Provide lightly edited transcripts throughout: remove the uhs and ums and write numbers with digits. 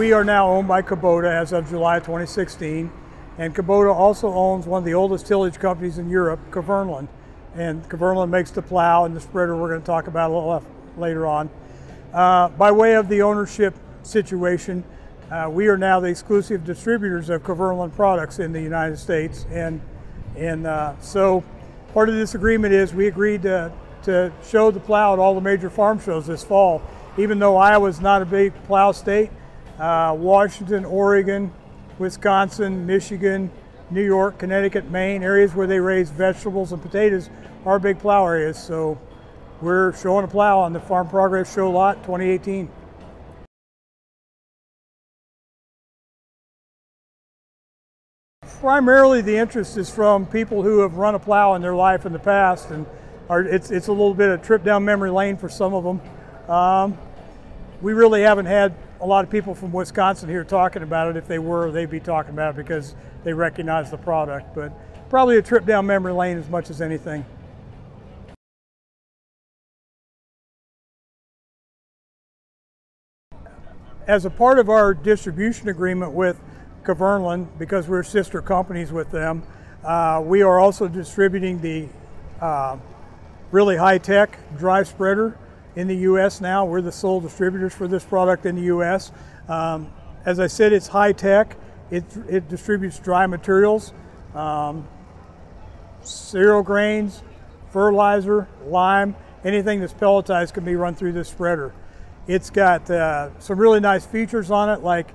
we are now owned by Kubota as of July 2016, and Kubota also owns one of the oldest tillage companies in Europe, Kverneland. And Kverneland makes the plow and the spreader we're going to talk about a little later on. By way of the ownership situation, we are now the exclusive distributors of Kverneland products in the United States. And so part of this agreement is we agreed to show the plow at all the major farm shows this fall. Even though Iowa's not a big plow state, Washington, Oregon, Wisconsin, Michigan, New York, Connecticut, Maine, areas where they raise vegetables and potatoes are big plow areas. So we're showing a plow on the Farm Progress Show lot 2018. Primarily the interest is from people who have run a plow in their life in the past, and it's a little bit of a trip down memory lane for some of them. We really haven't had a lot of people from Wisconsin here talking about it. If they were, they'd be talking about it because they recognize the product, but probably a trip down memory lane as much as anything. As a part of our distribution agreement with Kverneland, because we're sister companies with them, we are also distributing the really high-tech dry spreader in the U.S. now. We're the sole distributors for this product in the U.S. As I said, it's high-tech. It distributes dry materials, cereal grains, fertilizer, lime, anything that's pelletized can be run through this spreader. It's got some really nice features on it, like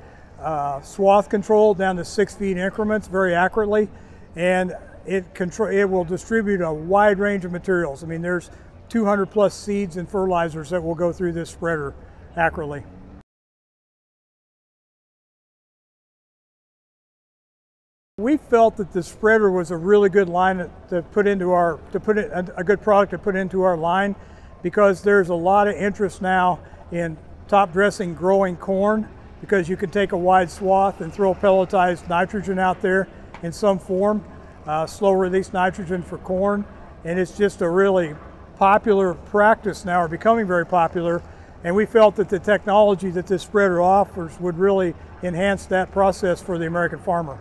swath control down to 6 feet increments very accurately, and it will distribute a wide range of materials. I mean, there's 200 plus seeds and fertilizers that will go through this spreader accurately. We felt that the spreader was a really good line to put into a good product to put into our line, because there's a lot of interest now in top dressing growing corn, because you can take a wide swath and throw pelletized nitrogen out there in some form, slow release nitrogen for corn, and it's just a really popular practice now, or becoming very popular, and we felt that the technology that this spreader offers would really enhance that process for the American farmer.